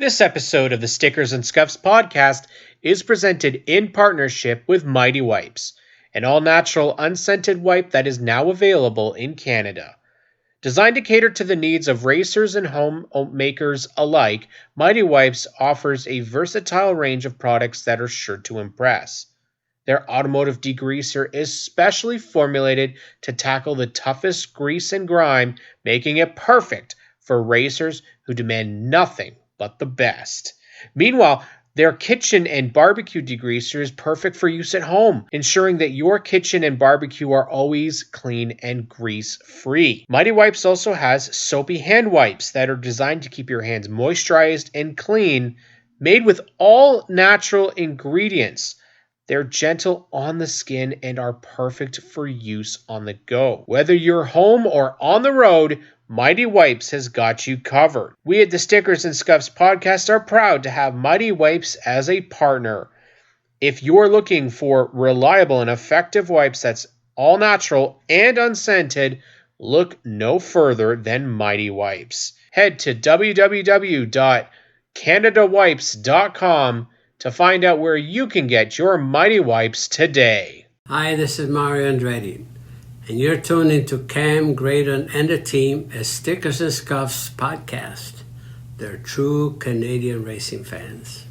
This episode of the Stickers and Scuffs podcast is presented in partnership with Mighty Wipes, an all-natural unscented wipe that is now available in Canada. Designed to cater to the needs of racers and homemakers alike, Mighty Wipes offers a versatile range of products that are sure to impress. Their automotive degreaser is specially formulated to tackle the toughest grease and grime, making it perfect for racers who demand nothing but the best. Meanwhile, their kitchen and barbecue degreaser is perfect for use at home, ensuring that your kitchen and barbecue are always clean and grease-free. Mighty Wipes also has soapy hand wipes that are designed to keep your hands moisturized and clean, made with all natural ingredients. They're gentle on the skin and are perfect for use on the go. Whether you're home or on the road, Mighty Wipes has got you covered. We at the Stickers and Scuffs podcast are proud to have Mighty Wipes as a partner. If you're looking for reliable and effective wipes that's all natural and unscented, look no further than Mighty Wipes. Head to www.canadawipes.com to find out where you can get your Mighty Wipes today. Hi, this is Mario Andretti, and you're tuned into Cam Graydon and the team at Stickers and Scuffs podcast. They're true Canadian racing fans.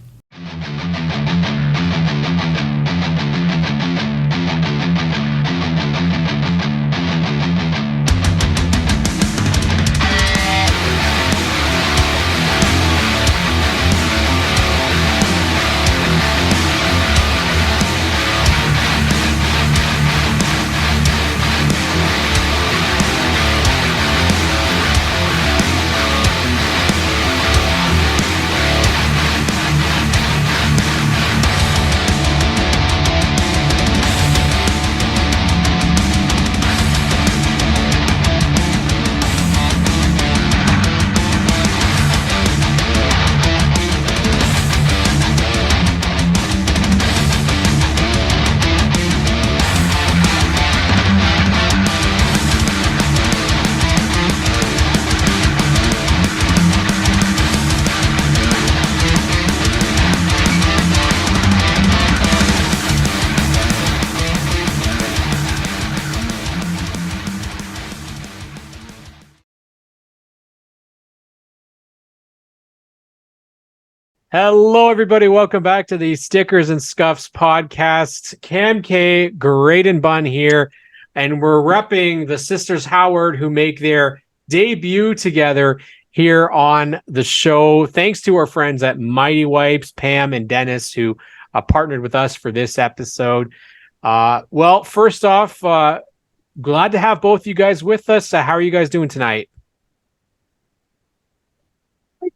Hello, everybody. Welcome back to the Stickers and Scuffs podcast. Cam Graydon Bun here, and we're repping the sisters Howard, who make their debut together here on the show. Thanks to our friends at Mighty Wipes, Pam and Dennis, who partnered with us for this episode. Well, first off, glad to have both you guys with us. How are you guys doing tonight?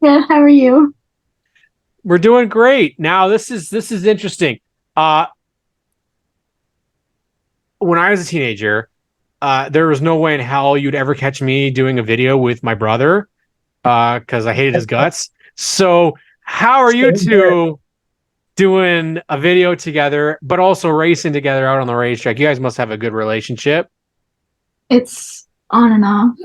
Good. How are you? We're doing great. Now, this is interesting. When I was a teenager, there was no way in hell you'd ever catch me doing a video with my brother because I hated his guts. So how are you two doing a video together, but also racing together out on the racetrack? You guys must have a good relationship. It's on and off.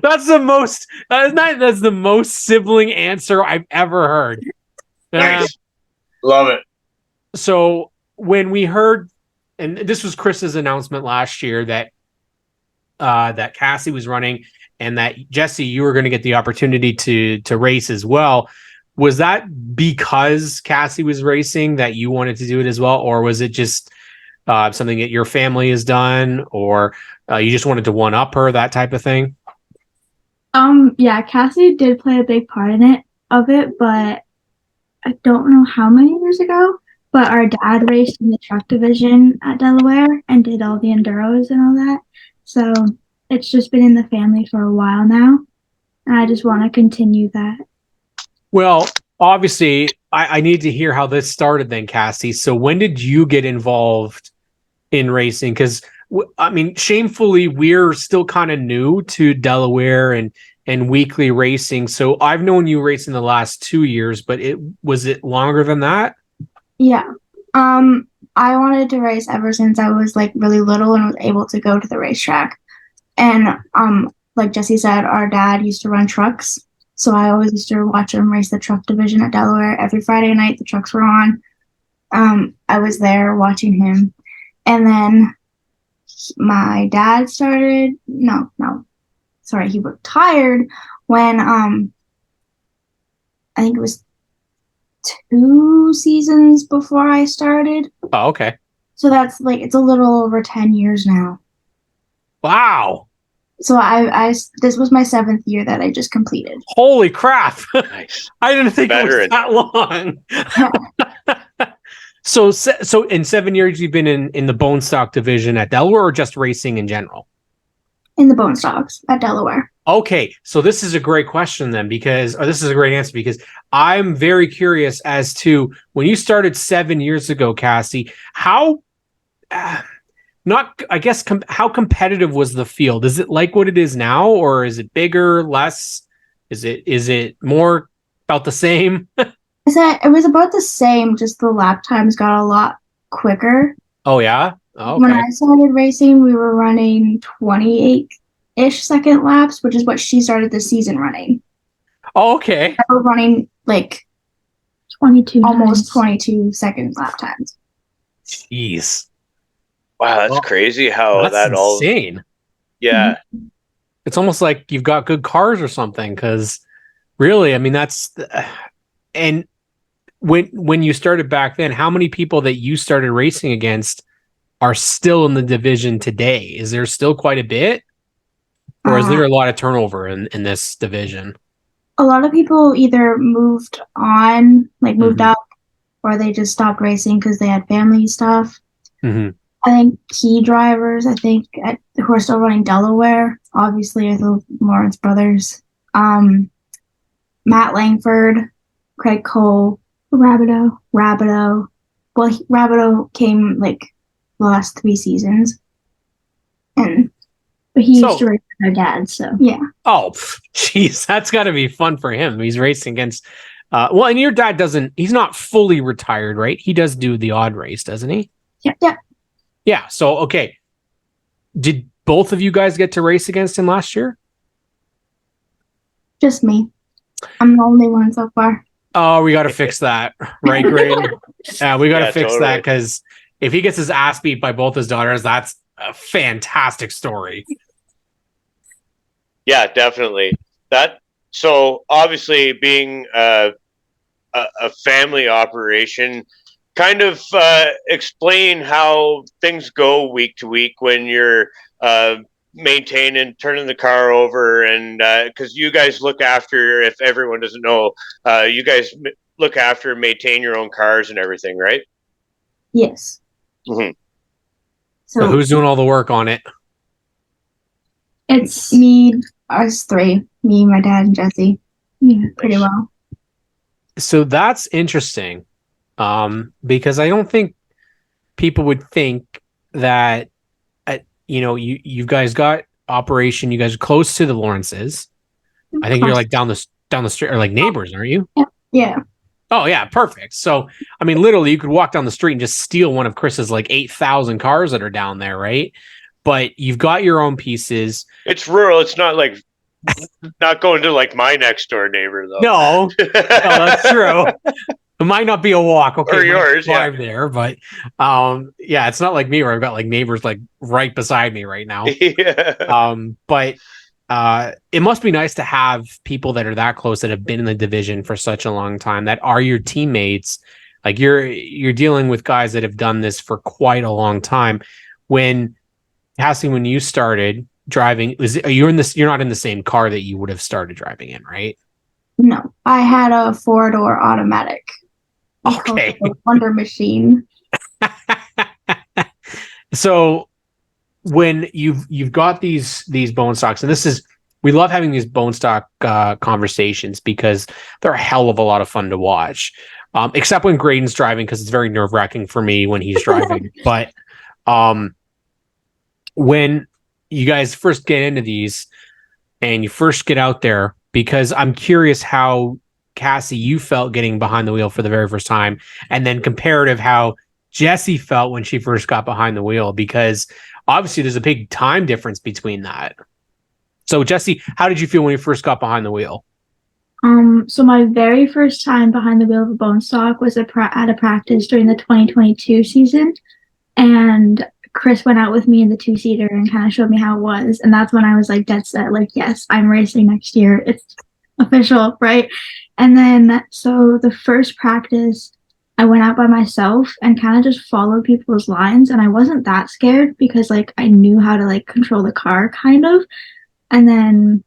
That's the most sibling answer I've ever heard. Nice. Love it. So when we heard, and this was Chris's announcement last year that Kassy was running and that Jesse, you were going to get the opportunity to race as well. Was that because Kassy was racing that you wanted to do it as well? Or was it just something that your family has done, or you just wanted to one up her, that type of thing? Yeah, Kassy did play a big part in it, but I don't know how many years ago, but our dad raced in the truck division at Delaware and did all the enduros and all that. So it's just been in the family for a while now, and I just want to continue that. Well, obviously, I need to hear how this started then, Kassy. So when did you get involved in racing? Because I mean, shamefully, we're still kind of new to Delaware and weekly racing. So I've known you racing the last 2 years, but was it longer than that? Yeah. I wanted to race ever since I was like really little and was able to go to the racetrack. And like Jesse said, our dad used to run trucks. So I always used to watch him race the truck division at Delaware. Every Friday night, the trucks were on. I was there watching him. And then my dad started, he retired when, I think it was 2 seasons before I started. Oh, okay. So that's it's a little over 10 years now. Wow. So this was my 7th year that I just completed. Holy crap. Nice. I didn't think it was that long. So in 7 years, you've been in the bone stock division at Delaware, or just racing in general? In the bone stocks at Delaware. Okay, so this is a great question then, this is a great answer, because I'm very curious as to when you started 7 years ago, Kassy, how competitive was the field? Is it like what it is now, or is it bigger, less? Is it more, about the same? It was about the same, just the lap times got a lot quicker. Oh, yeah? Oh, okay. When I started racing, we were running 28-ish second laps, which is what she started the season running. Oh, okay. We were running 22, almost 22 second lap times. Jeez. Wow, that's crazy how that's that all... insane. Yeah. Mm-hmm. It's almost like you've got good cars or something, because really, I mean, that's... And when you started back then, how many people that you started racing against are still in the division today? Is there still quite a bit? Or is there a lot of turnover in this division? A lot of people either moved on, moved up, or they just stopped racing because they had family stuff. Mm-hmm. I think key drivers, who are still running Delaware, obviously, are the Lawrence brothers. Matt Langford, Craig Cole, Rabideau. Well, Rabideau came the last 3 seasons, but he used to race with my dad, so yeah. Oh, jeez, that's got to be fun for him. He's racing against. Well, and your dad he's not fully retired, right? He does do the odd race, doesn't he? Yeah. Yeah. So, okay. Did both of you guys get to race against him last year? Just me. I'm the only one so far. Oh, we got to fix that, right, Graydon? Yeah, we got to fix that, because if he gets his ass beat by both his daughters, that's a fantastic story. Yeah, definitely. So obviously, being a family operation, kind of explain how things go week to week when you're maintaining, turning the car over, and because you guys look after, if everyone doesn't know, you guys look after and maintain your own cars and everything, right? Yes. Mm-hmm. So who's doing all the work on it? It's me, us 3, me, my dad, and Jesse. Yeah, pretty well. So that's interesting, because I don't think people would think that, you guys got operation. You guys are close to the Lawrences. I think you're down the street, or neighbors, aren't you? Yeah. Oh yeah, perfect. So I mean, literally, you could walk down the street and just steal one of Chris's 8,000 cars that are down there, right? But you've got your own pieces. It's rural. It's not not going to my next door neighbor though. No, that's true. It might not be a walk, okay, or yours, drive there, but yeah, it's not like me where I've got neighbors right beside me right now. Yeah. But it must be nice to have people that are that close, that have been in the division for such a long time, that are your teammates. You're dealing with guys that have done this for quite a long time. When you started driving, you're not in the same car that you would have started driving in, right? No, I had a 4-door automatic. Okay. Wonder Machine. So when you've got these bone stocks, and we love having these bone stock conversations, because they're a hell of a lot of fun to watch. Except when Graydon's driving, because it's very nerve-wracking for me when he's driving. But when you guys first get into these and you first get out there, because I'm curious how, Kassy, you felt getting behind the wheel for the very first time, and then comparative how Jessy felt when she first got behind the wheel, because obviously there's a big time difference between that. So Jessy, how did you feel when you first got behind the wheel? So my very first time behind the wheel of a bone stock was at a practice during the 2022 season, and Chris went out with me in the two-seater and kind of showed me how it was, and that's when I was like dead set, like, yes, I'm racing next year. It's official, right? And then so the first practice, I went out by myself and kind of just followed people's lines, and I wasn't that scared because like I knew how to like control the car kind of. And then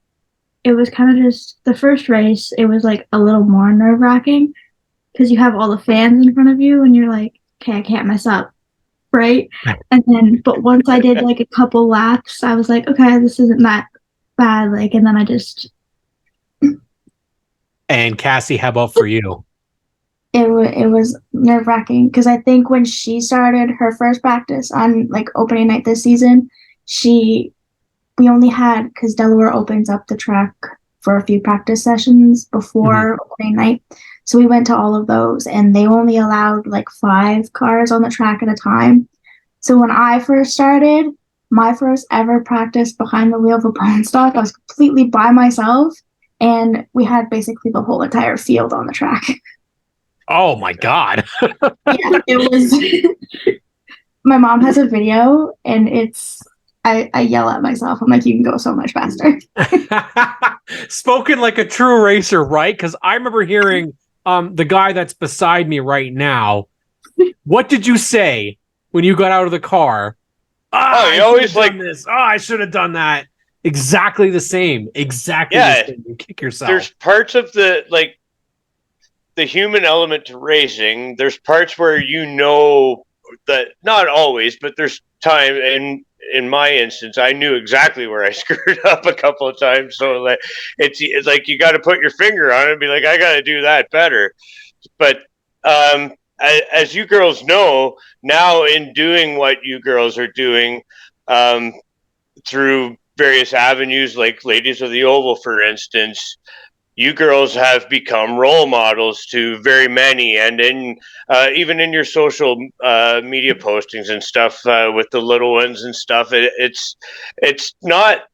it was kind of just the first race, it was like a little more nerve-wracking because you have all the fans in front of you and you're like, okay, I can't mess up, right? And then, but once I did like a couple laps, I was like, okay, this isn't that bad. Like, and then I just. And Kassy, how about for you? It was nerve-wracking because I think when she started her first practice on like opening night this season, we only had, because Delaware opens up the track for a few practice sessions before opening night. So we went to all of those, and they only allowed like 5 cars on the track at a time. So when I first started, my first ever practice behind the wheel of a bone stock, I was completely by myself, and we had basically the whole entire field on the track. Oh my God. Yeah, it was. My mom has a video, and I yell at myself. I'm like, you can go so much faster. Spoken like a true racer, right? Because I remember hearing the guy that's beside me right now. What did you say when you got out of the car? You always like this. I should have done that. Exactly the same. Exactly the same. You kick yourself. There's parts of the like the human element to racing. There's parts where you know that, not always, but there's time, and in my instance, I knew exactly where I screwed up a couple of times. So like, it's like you got to put your finger on it and be like, I got to do that better. But as you girls know, now in doing what you girls are doing through various avenues, like Ladies of the Oval, for instance, you girls have become role models to very many, and in even in your social media postings and stuff with the little ones and stuff, it's not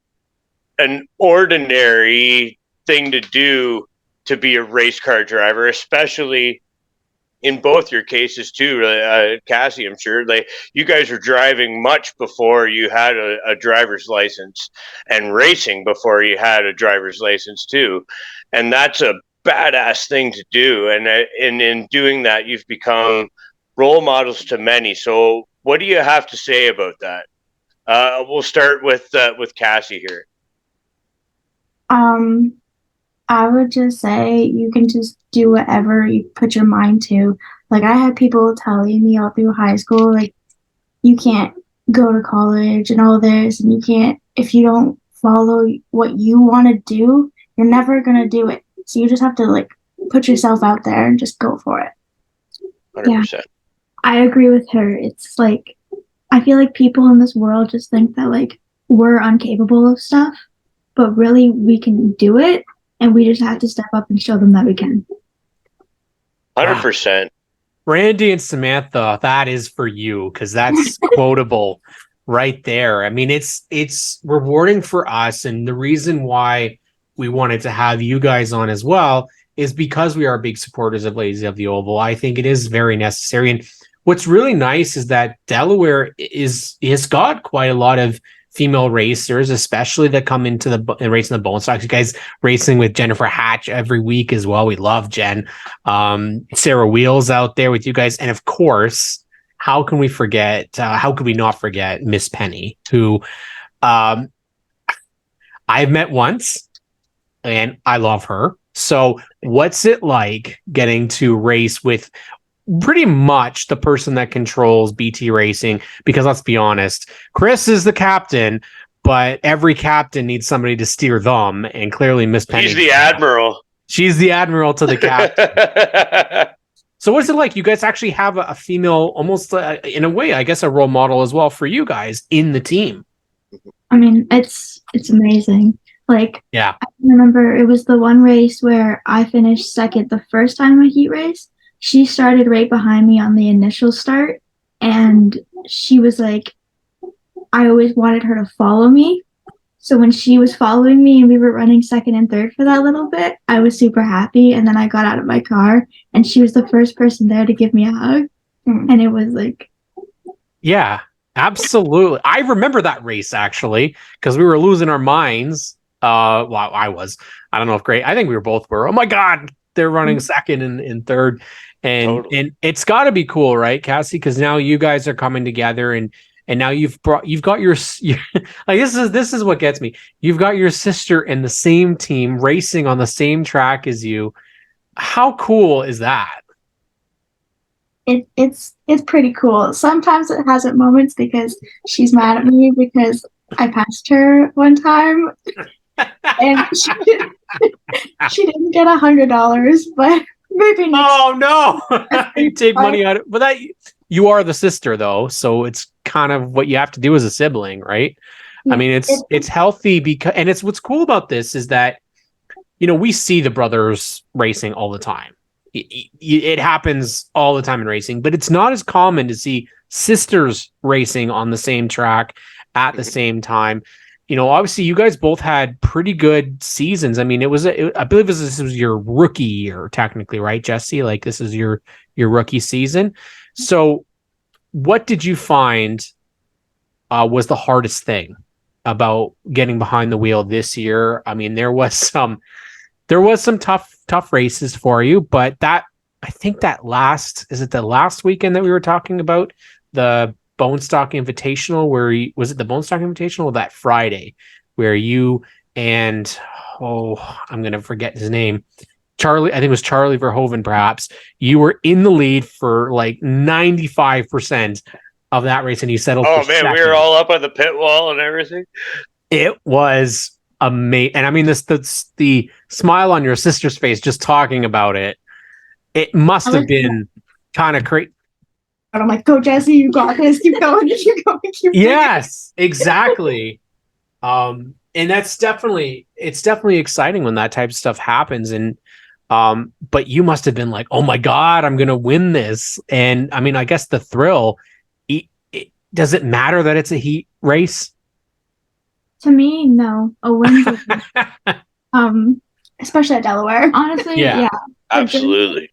an ordinary thing to do to be a race car driver, especially in both your cases too, Kassy. I'm sure like you guys are driving much before you had a driver's license, and racing before you had a driver's license too, and that's a badass thing to do. And in doing that, you've become role models to many. So, what do you have to say about that? We'll start with Kassy here. I would just say you can just do whatever you put your mind to. Like, I had people telling me all through high school, like, you can't go to college and all this, and you can't, if you don't follow what you want to do, you're never going to do it. So you just have to, like, put yourself out there and just go for it. 100%. Yeah, I agree with her. It's like, I feel like people in this world just think that, like, we're incapable of stuff, but really we can do it. And we just have to step up and show them that we can. 100%. Randy and Samantha, that is for you, because that's quotable right there. I mean, it's rewarding for us, and the reason why we wanted to have you guys on as well is because we are big supporters of Ladies of the Oval. I think it is very necessary, and what's really nice is that Delaware has got quite a lot of female racers, especially that come into the racing the bone stocks. You guys racing with Jennifer Hatch every week as well. We love Jen. Sarah Wheels out there with you guys, and of course, how can we forget? How could we not forget Miss Penny, who I've met once, and I love her. So, what's it like getting to race with pretty much the person that controls BT Racing? Because let's be honest, Chris is the captain, but every captain needs somebody to steer them, and clearly Miss Penny. She's the admiral. She's the admiral to the captain. So what's it like? You guys actually have a female, almost in a way, I guess, a role model as well for you guys in the team. I mean, it's amazing. Like, yeah, I remember it was the one race where I finished second the first time I heat race. She started right behind me on the initial start, and she was like, I always wanted her to follow me. So when she was following me and we were running second and third for that little bit, I was super happy. And then I got out of my car and she was the first person there to give me a hug. And it was like... Yeah, absolutely. I remember that race, actually, because we were losing our minds. Well, I was. I don't know if great. I think we were. Oh my God, they're running second and third. And it's got to be cool, right, Kassy? Because now you guys are coming together, and now you've got your like this is what gets me. You've got your sister in the same team racing on the same track as you. How cool is that? It's pretty cool. Sometimes it has its moments because she's mad at me because I passed her one time, and she didn't get $100, but maybe next. Oh no! You take money out of, but that you are the sister though, so it's kind of what you have to do as a sibling, right? Yeah, I mean, it's healthy because, and it's what's cool about this is that we see the brothers racing all the time. It happens all the time in racing, but it's not as common to see sisters racing on the same track at the same time. Obviously you guys both had pretty good seasons. I mean, I believe this was your rookie year, technically, right, Jesse? Like this is your rookie season. So what did you find was the hardest thing about getting behind the wheel this year? I mean, there was some tough races for you, but I think the last weekend that we were talking about, the Bone Stock Invitational, was it the Bone Stock Invitational or that Friday where you and I'm going to forget his name. Charlie, I think it was Charlie Verhoeven, perhaps. You were in the lead for like 95% of that race and you settled for second. We were all up on the pit wall and everything. It was amazing. And I mean, the smile on your sister's face just talking about it, it must have been kind of crazy. And I'm like, go Jesse, you got this. Keep going. Keep going. Yes, exactly. And it's definitely exciting when that type of stuff happens. And but you must have been like, oh my God, I'm gonna win this. And I mean, I guess the thrill. Does it matter that it's a heat race? To me, no. A win, especially at Delaware. Honestly, yeah, absolutely.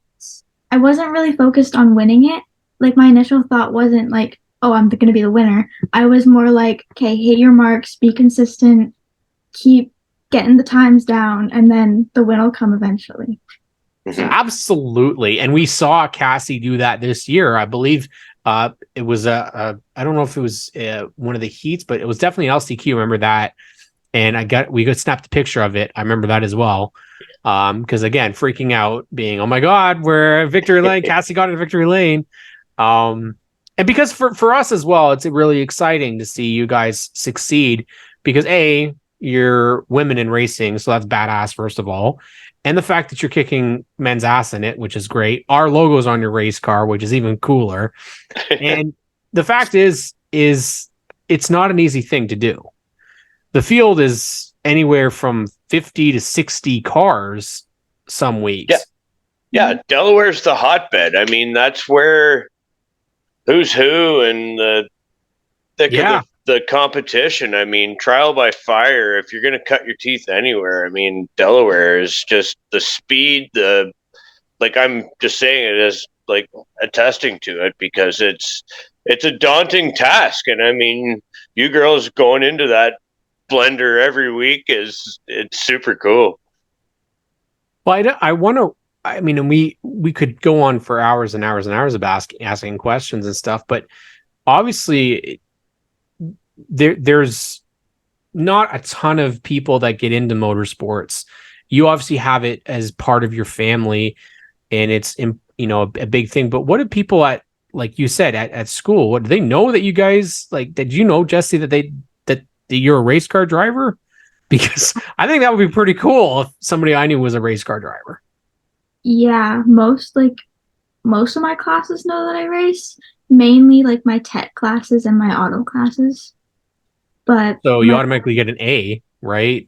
I wasn't really focused on winning it. Like my initial thought wasn't like, oh, I'm going to be the winner. I was more like, okay, hit your marks, be consistent, keep getting the times down, and then the win will come eventually. Absolutely. And we saw Kassy do that this year. I believe it was I don't know if it was one of the heats, but it was definitely LCQ. Remember that? And we snapped a picture of it. I remember that as well. Because again, freaking out, being, oh my God, we're at victory lane. Kassy got into victory lane. And because for us as well, it's really exciting to see you guys succeed because you're women in racing, so that's badass, first of all. And the fact that you're kicking men's ass in it, which is great. Our logo's on your race car, which is even cooler. And the fact is it's not an easy thing to do. The field is anywhere from 50 to 60 cars some weeks. Yeah, Delaware's the hotbed. I mean, that's where who's who and the competition. I mean, trial by fire. If you're going to cut your teeth anywhere, I mean, Delaware is just the speed. I'm just saying it as like attesting to it because it's a daunting task. And I mean, you girls going into that blender every week it's super cool. Well, I want to. I mean, and we could go on for hours and hours and hours of asking questions and stuff, but obviously there's not a ton of people that get into motorsports. You obviously have it as part of your family, and it's a big thing. But what do people like you said at school? What do they know that you guys like? Did you know, Jesse, that you're a race car driver? Because I think that would be pretty cool if somebody I knew was a race car driver. Yeah, most of my classes know that I race. Mainly like my tech classes and my auto classes. But so you automatically get an A, right?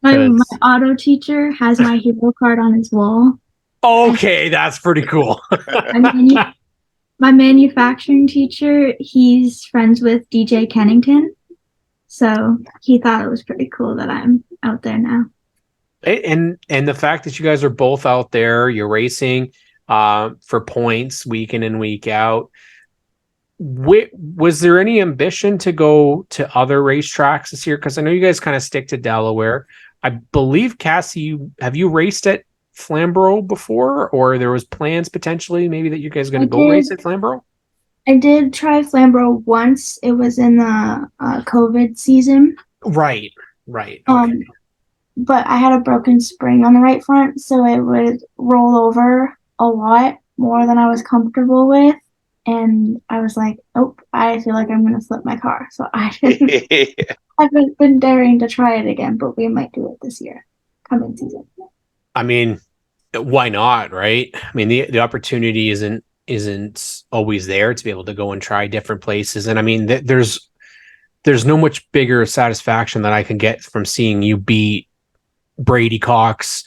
My auto teacher has my hero card on his wall. Okay, that's pretty cool. My manufacturing teacher, he's friends with DJ Kennington. So he thought it was pretty cool that I'm out there now. And the fact that you guys are both out there, you're racing for points week in and week out. Was there any ambition to go to other racetracks this year? Because I know you guys kind of stick to Delaware. I believe, Kassy, have you raced at Flamborough before, or there was plans potentially maybe that you guys are going to go race at Flamborough? I did try Flamborough once. It was in the COVID season. Right. Okay. But I had a broken spring on the right front, so it would roll over a lot more than I was comfortable with. And I was like, oh, I feel like I'm going to flip my car. So I haven't been daring to try it again, but we might do it this year, coming season. I mean, why not, right? I mean, the opportunity isn't always there to be able to go and try different places. And I mean, there's no much bigger satisfaction that I can get from seeing you beat Brady Cox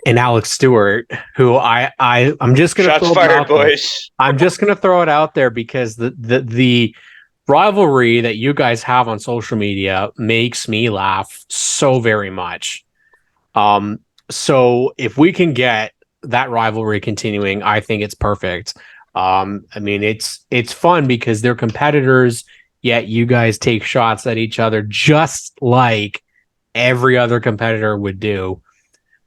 and Alex Stewart, who I'm just gonna shots fired, boys. I'm just gonna throw it out there because the rivalry that you guys have on social media makes me laugh so very much. So if we can get that rivalry continuing, I think it's perfect. I mean, it's fun because they're competitors, yet you guys take shots at each other just like every other competitor would do.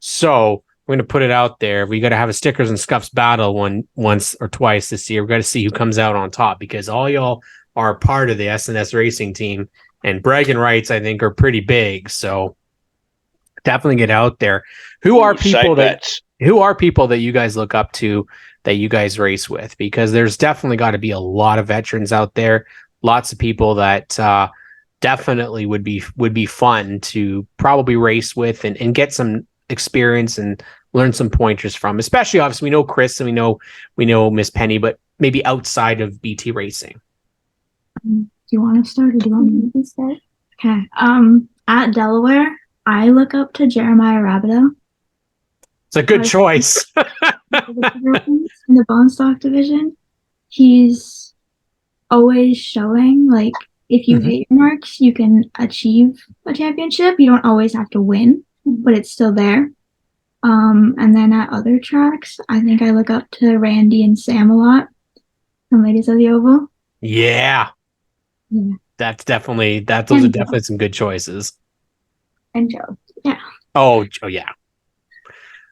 So we're going to put it out there. We got to have a stickers and scuffs battle once or twice this year. We got to see who comes out on top because all y'all are part of the SNS racing team, and bragging rights, I think, are pretty big. So definitely get out there. Who are people that you guys look up to, that you guys race with? Because there's definitely got to be a lot of veterans out there, lots of people that definitely would be fun to probably race with and get some experience and learn some pointers from. Especially, obviously, we know Chris and we know Miss Penny, but maybe outside of BT racing. Do you want to start, or do you want me to start? Okay. At Delaware, I look up to Jeremiah Rabideau. It's a good choice. In the bone stock division, he's always showing, like, if you hit your marks, you can achieve a championship. You don't always have to win, but it's still there. And then at other tracks, I think I look up to Randy and Sam a lot from Ladies of the Oval. Yeah. Those are definitely some good choices. And Joe. Yeah. Oh, yeah.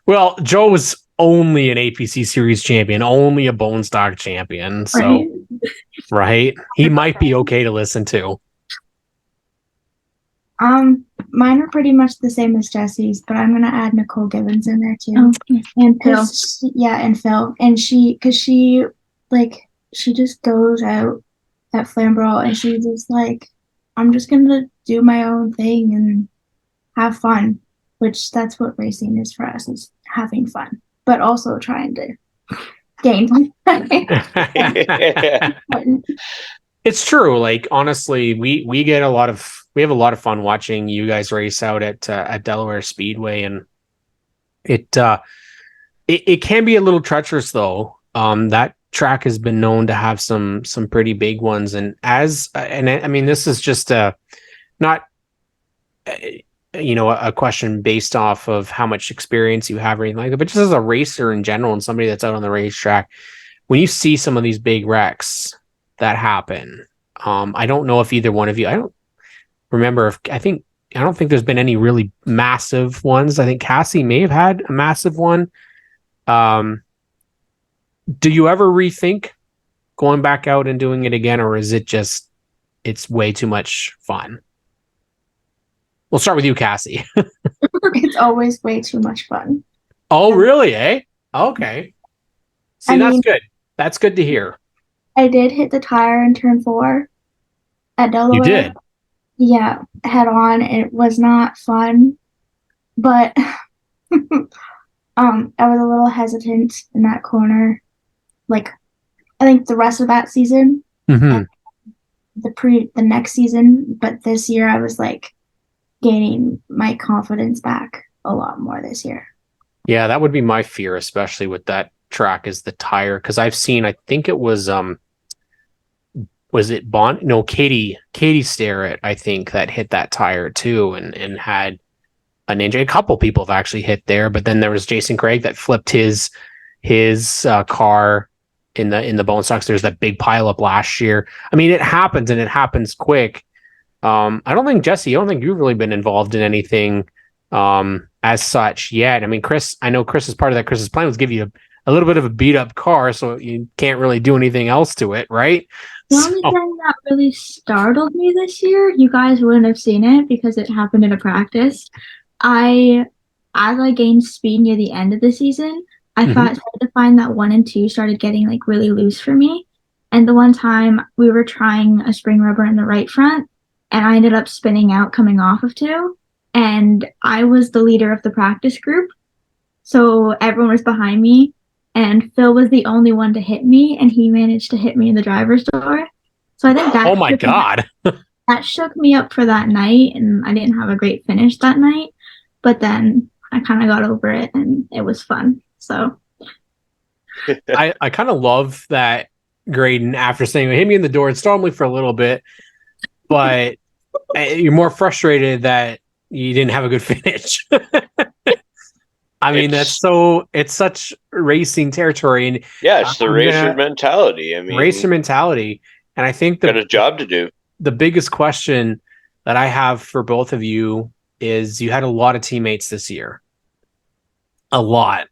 Well, Joe was only an APC Series champion, only a bone stock champion. So, right? He might be okay to listen to. Mine are pretty much the same as Jesse's, but I'm going to add Nicole Gibbons in there too. And Phil. And Phil. And she just goes out at Flamborough and she's just like, I'm just going to do my own thing and have fun, which that's what racing is for us, is having fun, but also trying to gain. It's true. Like, honestly, we have a lot of fun watching you guys race out at Delaware Speedway, and it can be a little treacherous though. That track has been known to have some pretty big ones, and I mean, this is just not a question based off of how much experience you have or anything like that, but just as a racer in general and somebody that's out on the racetrack, when you see some of these big wrecks that happen, I don't know if either one of you, I don't think there's been any really massive ones. I think Kassy may have had a massive one. Do you ever rethink going back out and doing it again, or is it just, it's way too much fun? We'll start with you, Kassy. It's always way too much fun. Oh, really, eh? Okay. See, that's good. That's good to hear. I did hit the tire in turn 4 at Delaware. You did? Yeah, head on. It was not fun, but I was a little hesitant in that corner. Like, I think the rest of that season, the next season, but this year I was like gaining my confidence back a lot more this year. Yeah, that would be my fear, especially with that track, is the tire, because I've seen, I think it was was it Katie Starrett, I think, that hit that tire too and had an injury. A couple people have actually hit there, but then there was Jason Craig that flipped his car in the bone stocks. There's that big pileup last year. I mean, it happens, and it happens quick. I don't think you've really been involved in anything as such yet. I mean, I know Chris's part of that. Chris's plan was give you a little bit of a beat up car, so you can't really do anything else to it, right? The only thing that really startled me this year, you guys wouldn't have seen it because it happened in a practice. As I gained speed near the end of the season, I started to find that 1 and 2 started getting like really loose for me. And the one time we were trying a spring rubber in the right front, and I ended up spinning out coming off of 2. And I was the leader of the practice group. So everyone was behind me. And Phil was the only one to hit me, and he managed to hit me in the driver's door. So I think that oh my God. That shook me up for that night, and I didn't have a great finish that night. But then I kind of got over it, and it was fun. So I kind of love that Graydon, after saying, hit me in the door, it startled me for a little bit, but you're more frustrated that you didn't have a good finish. I mean, it's such racing territory. And it's the racer mentality. I mean, racer mentality. And I think got a job to do. The biggest question that I have for both of you is you had a lot of teammates this year. A lot.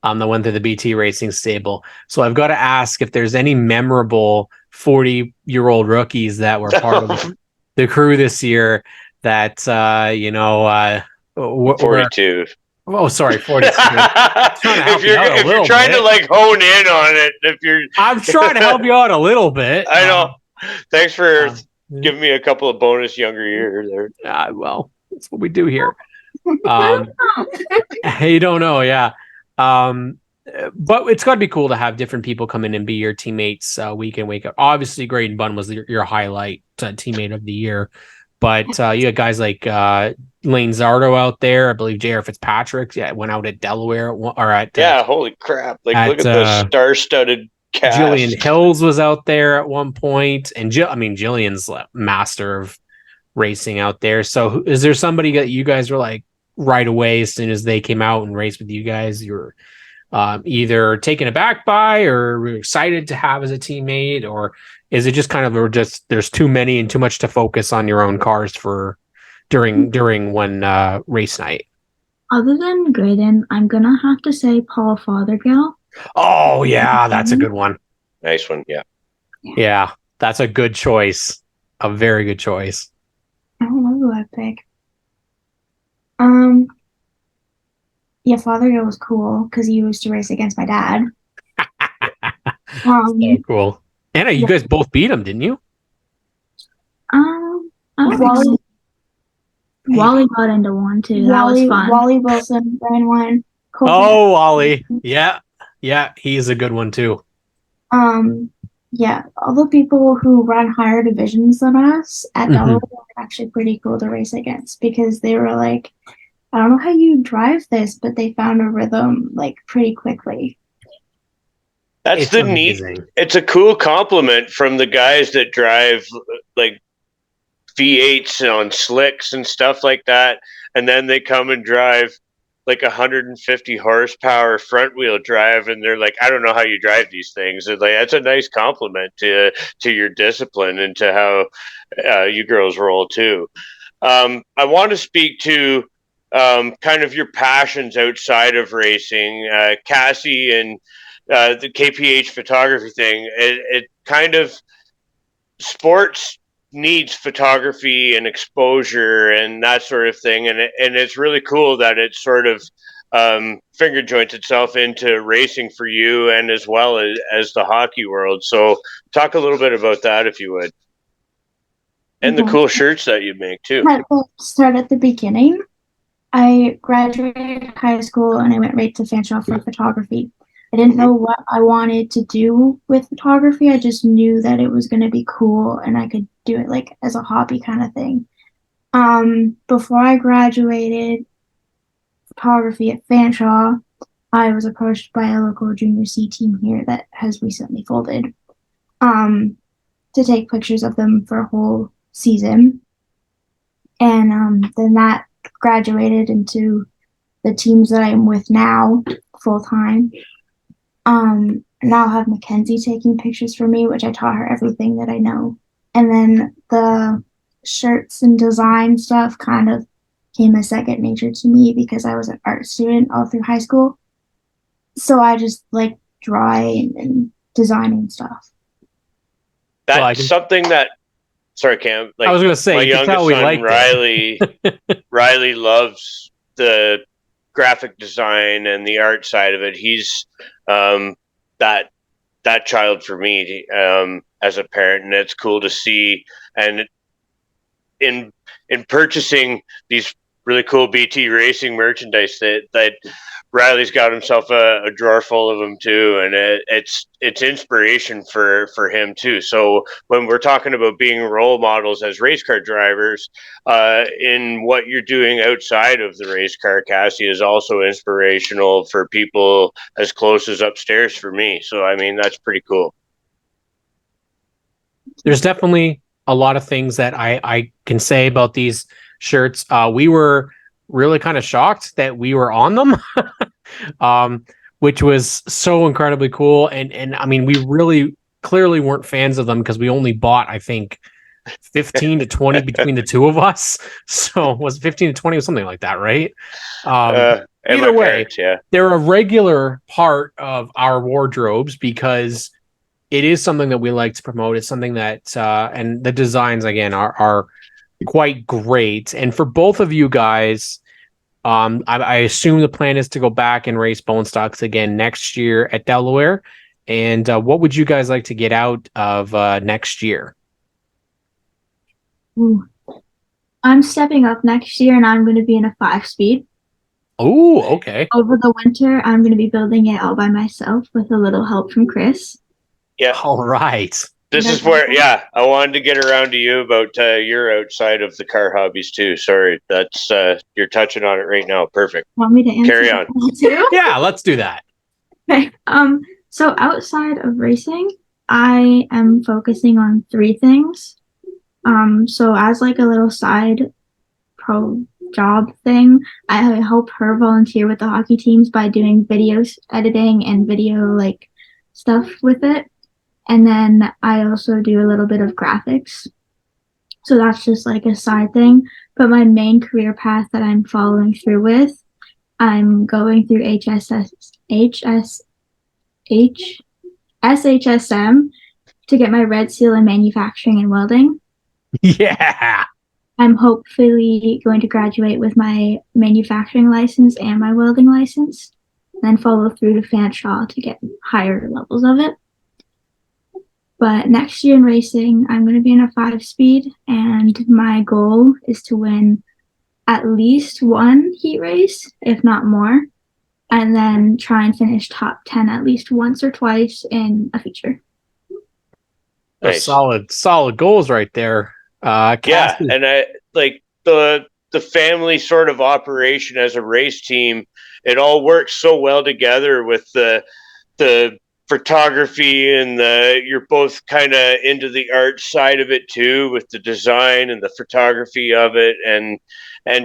That went through the BT Racing stable. So I've got to ask if there's any memorable 40-year-old rookies that were part of the crew this year that, 42. Oh, sorry, 42. If you're trying to like hone in on it, I'm trying to help you out a little bit. I know. Thanks for giving me a couple of bonus younger years there. Well, that's what we do here. You don't know, yeah. But it's got to be cool to have different people come in and be your teammates week in, week out. Obviously, Graydon Bunn was your highlight teammate of the year. But you had guys like Lane Zardo out there. I believe J.R. Fitzpatrick went out at Delaware. Holy crap. Look at the star-studded cast. Jillian Hills was out there at one point. And Jillian's master of racing out there. So is there somebody that you guys were like right away as soon as they came out and raced with you guys? You were either taken aback by or excited to have as a teammate, or is it just kind of there's too many and too much to focus on your own cars for during one race night? Other than Graydon, I'm gonna have to say Paul Fothergill. Oh yeah, that's a good one. Nice one, yeah. Yeah, that's a good choice. A very good choice. I don't know who I'd pick. Yeah, Fothergill was cool because he used to race against my dad. So cool. Anna, you guys both beat him, didn't you? Wally got into one too. That was fun. Wally Wilson ran one. Oh, Wally. Yeah, he's a good one too. Yeah, all the people who run higher divisions than us at Delaware were actually pretty cool to race against because they were like, I don't know how you drive this, but they found a rhythm like pretty quickly. That's amazing. It's a cool compliment from the guys that drive like V8s on slicks and stuff like that, and then they come and drive like 150 horsepower front wheel drive, and they're like, I don't know how you drive these things. It's like, that's a nice compliment to your discipline and to how you girls roll too. I want to speak to kind of your passions outside of racing, Kassy, and the KPH photography thing. It kind of, sports needs photography and exposure and that sort of thing, and it's really cool that it sort of finger joints itself into racing for you and as well as the hockey world. So talk a little bit about that if you would, and the cool shirts that you make too. I'll start at the beginning. I graduated high school and I went right to Fanshawe for photography. I didn't know what I wanted to do with photography. I just knew that it was going to be cool and I could do it like as a hobby kind of thing. Before I graduated photography at Fanshawe, I was approached by a local junior C team here that has recently folded. to take pictures of them for a whole season. And then that graduated into the teams that I'm with now full time. Now I have Mackenzie taking pictures for me, which I taught her everything that I know. And then the shirts and design stuff kind of came as second nature to me because I was an art student all through high school. So I just like drawing and designing stuff. That's something that, sorry, Cam. I was going to say, my you can youngest tell we son, like Riley loves the graphic design and the art side of it. He's that child for me as a parent, and it's cool to see. And in purchasing these really cool BT Racing merchandise, that Riley's got himself a drawer full of them too, and it's inspiration for him too. So when we're talking about being role models as race car drivers, in what you're doing outside of the race car, Kassy, is also inspirational for people as close as upstairs for me. So I mean, that's pretty cool. There's definitely a lot of things that I can say about these shirts. We were really kind of shocked that we were on them, which was so incredibly cool. And I mean, we really clearly weren't fans of them because we only bought, I think, 15 to 20 between the two of us. So was 15 to 20 or something like that, right? Either way, parents, yeah, they're a regular part of our wardrobes because it is something that we like to promote. It's something that, and the designs again are quite great. And for both of you guys, I assume the plan is to go back and race bone stocks again next year at Delaware. And what would you guys like to get out of next year? Ooh. I'm stepping up next year, and I'm going to be in a 5-speed. Oh, okay. Over the winter, I'm going to be building it all by myself with a little help from Chris. Yeah. All right. This is where, yeah, I wanted to get around to you about your outside of the car hobbies too. Sorry, that's you're touching on it right now. Perfect. Want me to answer? Carry on. Too? Yeah, let's do that. Okay. So outside of racing, I am focusing on 3 things. So as like a little side pro job thing, I help her volunteer with the hockey teams by doing videos editing and video like stuff with it. And then I also do a little bit of graphics. So that's just like a side thing. But my main career path that I'm following through with, I'm going through SHSM to get my red seal in manufacturing and welding. Yeah. I'm hopefully going to graduate with my manufacturing license and my welding license, then follow through to Fanshawe to get higher levels of it. But next year in racing, I'm going to be in a 5-speed, and my goal is to win at least 1 heat race, if not more, and then try and finish top 10 at least once or twice in a feature. Nice. Solid goals right there. Yeah, and I like the family sort of operation as a race team. It all works so well together with the photography and you're both kind of into the art side of it too, with the design and the photography of it, and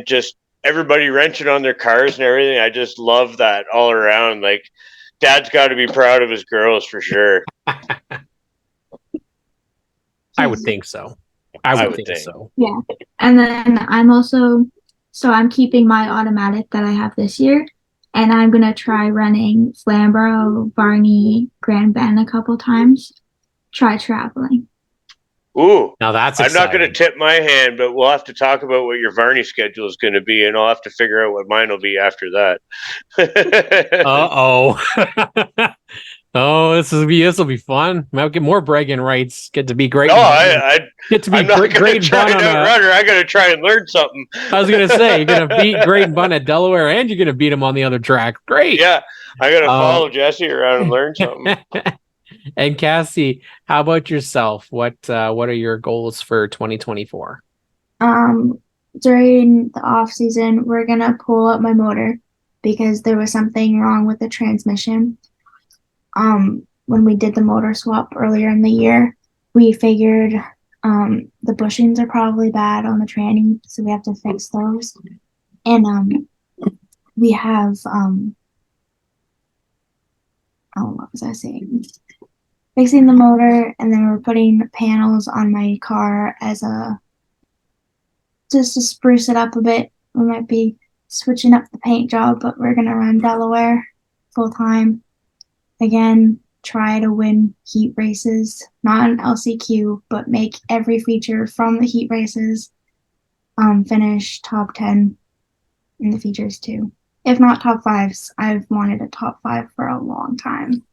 just everybody wrenching on their cars and everything. I just love that all around. Like, Dad's got to be proud of his girls for sure. I would think so. I would think so. Yeah. And then I'm keeping my automatic that I have this year, and I'm going to try running Flamborough, Barney, Grand Bend a couple times. Try traveling. Ooh. Now that's exciting. I'm not going to tip my hand, but we'll have to talk about what your Varney schedule is going to be, and I'll have to figure out what mine will be after that. Uh-oh. Oh, this will be fun. Might get more bragging rights. Get to be great. No, I get to be I'm not great try to runner. I got to try and learn something. I was gonna say you're gonna beat Great Bun at Delaware, and you're gonna beat him on the other track. Great. Yeah, I got to follow Jesse around and learn something. And Kassy, how about yourself? What are your goals for 2024? During the off season, we're gonna pull up my motor because there was something wrong with the transmission. When we did the motor swap earlier in the year, we figured the bushings are probably bad on the tranny, so we have to fix those. And we have what was I saying? Fixing the motor, and then we're putting panels on my car as just to spruce it up a bit. We might be switching up the paint job, but we're gonna run Delaware full time. Again, try to win heat races, not an LCQ, but make every feature from the heat races finish top 10 in the features too. If not top 5s, I've wanted a top 5 for a long time.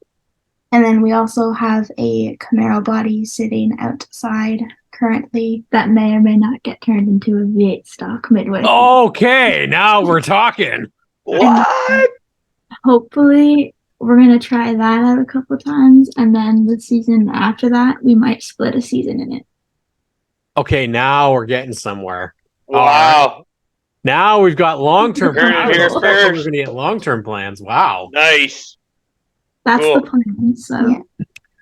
And then we also have a Camaro body sitting outside currently that may or may not get turned into a V8 stock midway. Okay, now we're talking. What? Hopefully, we're going to try that out a couple times, and then the season after that, we might split a season in it. Okay, now we're getting somewhere. Wow. Right. Now we've got long-term plans. Here, We're going to get long-term plans. Wow. Nice. That's Cool. the plan. So,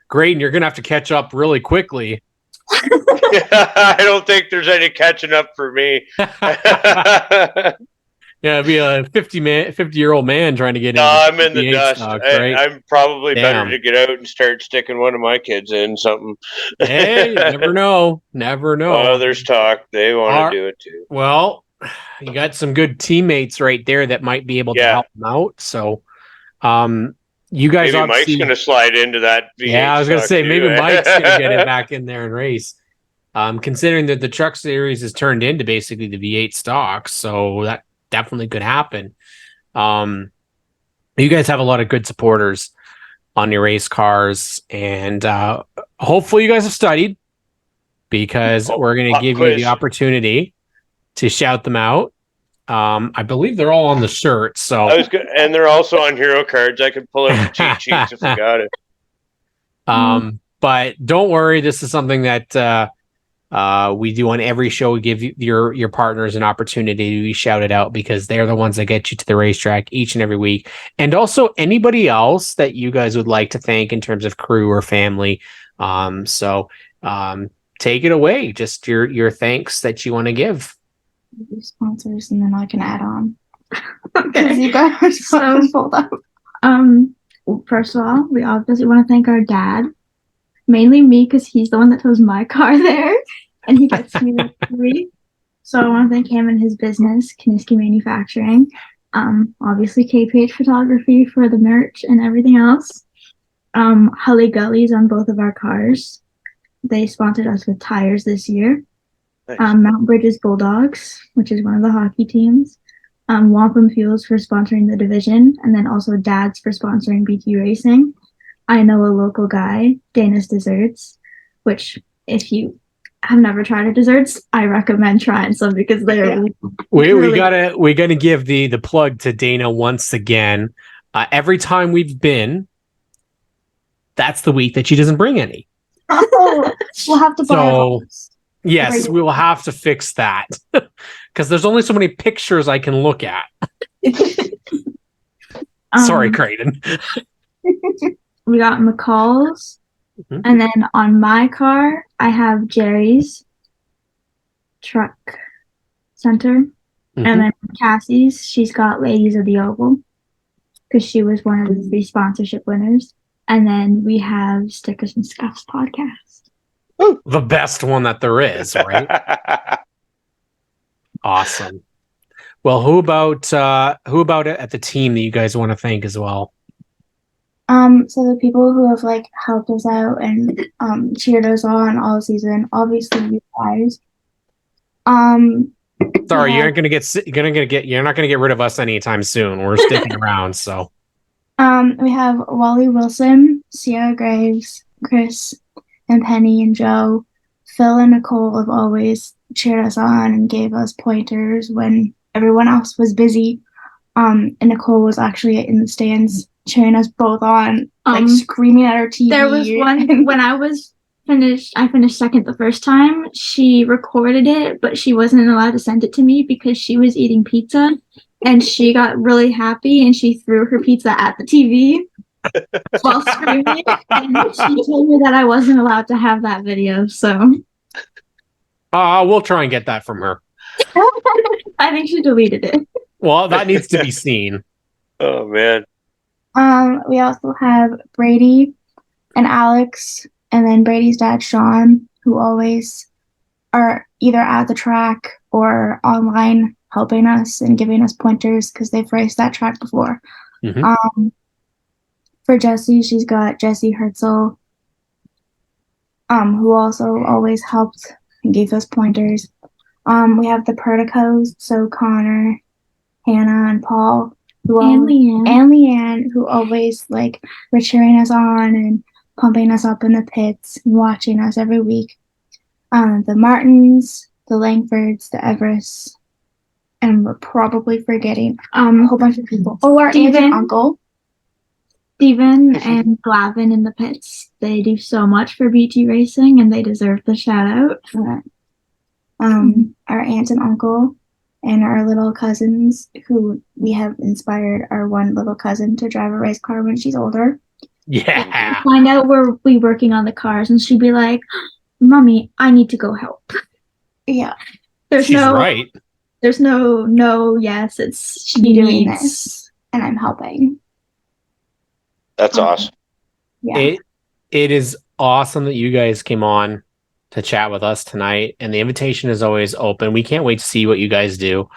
Graydon, you're going to have to catch up really quickly. I don't think there's any catching up for me. Yeah, it'd be a 50-year-old man trying to get in. No, I'm in the V8 dust. stocks, right? I'm probably Damn. better to get out and start sticking one of my kids in something. Hey, you never know. Never know. Others talk. They want to do it too. Well, you got some good teammates right there that might be able to help them out. So, you guys maybe Mike's going to slide into that V8. Yeah, I was going to say, too. maybe Mike's going to get it back in there and race. Considering that the truck series is turned into basically the V8 stock, so that definitely could happen. You guys have a lot of good supporters on your race cars, and hopefully you guys have studied, because we're going to give you the opportunity to shout them out. I believe they're all on the shirt, so and they're also on hero cards. I could pull out the cheat sheets if we got it. But don't worry, this is something that we do on every show. We give your partners an opportunity to be shouted out, because they're the ones that get you to the racetrack each and every week. And also anybody else that you guys would like to thank in terms of crew or family. So take it away. Just your thanks that you want to give. Sponsors, and then I can add on. Because you guys are so full up. First of all, we obviously want to thank our dad. Mainly me, because he's the one that tows my car there, and he gets me free. So I want to thank him and his business, Kassy Manufacturing. Obviously KPH Photography for the merch and everything else. Hully Gullies on both of our cars. They sponsored us with tires this year. Nice. Mount Bridges Bulldogs, which is one of the hockey teams. Wampum Fuels for sponsoring the division, and then also Dad's for sponsoring BT Racing. I know a local guy, Dana's Desserts, which if you have never tried our desserts, I recommend trying some, because they're we gotta give the plug to Dana once again. Every time we've been, that's the week that she doesn't bring any. Oh, we'll have to buy those. Yes, we will have to fix that, because there's only so many pictures I can look at. Sorry, Graydon. We got McCall's, and then on my car, I have Jerry's Truck Center, and then Kassy's, she's got Ladies of the Oval, because she was one of the 3 sponsorship winners. And then we have Stickers and Scuffs podcast. The best one that there is, right? Awesome. Well, who about it at the team that you guys want to thank as well? So the people who have helped us out and cheered us on all season, obviously you guys. Sorry, you're not gonna get rid of us anytime soon. We're sticking around, so. We have Wally Wilson, Sierra Graves, Chris, and Penny and Joe. Phil and Nicole have always cheered us on and gave us pointers when everyone else was busy. And Nicole was actually in the stands cheering us both on, screaming at our TV. There was one when I finished second the first time. She recorded it, but she wasn't allowed to send it to me because she was eating pizza, and she got really happy and she threw her pizza at the TV. while screaming, and she told me that I wasn't allowed to have that video, so We'll try and get that from her. I think she deleted it. Well, that needs to be seen. Oh man. We also have Brady and Alex, and then Brady's dad, Sean, who always are either at the track or online helping us and giving us pointers because they've raced that track before. Mhm. For Jessy, she's got Jesse Herzl, who also always helped and gave us pointers. We have the Perticos, so Connor, Hannah, and Paul, And Leanne, who always were cheering us on and pumping us up in the pits and watching us every week. The Martins, the Langfords, the Everests, and we're probably forgetting a whole bunch of people. Oh, our aunt and uncle. Steven and Glavin in the pits. They do so much for BT Racing, and they deserve the shout out. Our aunt and uncle, and our little cousins, who we have inspired our one little cousin to drive a race car when she's older. Yeah. Find out we're working on the cars, and she'd be like, "Mommy, I need to go help." Yeah, There's She's no right. There's no yes. It's she doing needs. this, and I'm helping. That's awesome. Yeah. It is awesome that you guys came on to chat with us tonight, and the invitation is always open. We can't wait to see what you guys do.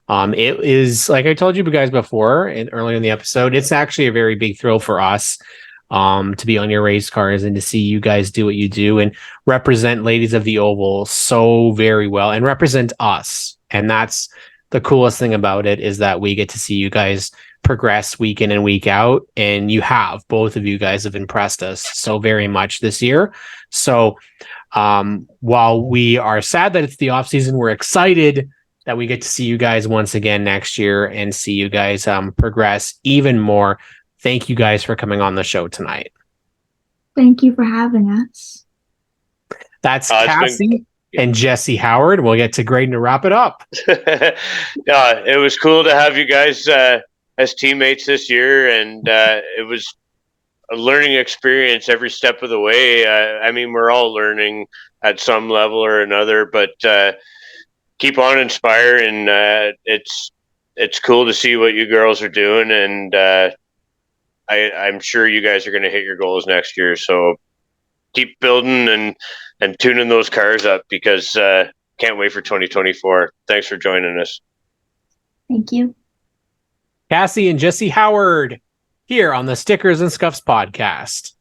It is, like I told you guys before and earlier in the episode, it's actually a very big thrill for us to be on your race cars and to see you guys do what you do and represent Ladies of the Oval so very well and represent us. And that's the coolest thing about it, is that we get to see you guys progress week in and week out, and both of you guys have impressed us so very much this year. So while we are sad that it's the off season, we're excited that we get to see you guys once again next year and see you guys progress even more. Thank you guys for coming on the show tonight. Thank you for having us. That's Kassy and Jessy Howard. We'll get to Graydon to wrap it up. It was cool to have you guys as teammates this year, and it was a learning experience every step of the way. I mean, we're all learning at some level or another, but keep on inspiring. It's cool to see what you girls are doing, and I'm sure you guys are going to hit your goals next year. So keep building and tuning those cars up, because can't wait for 2024. Thanks for joining us. Thank you. Kassy and Jessy Howard here on the Stickers and Scuffs podcast.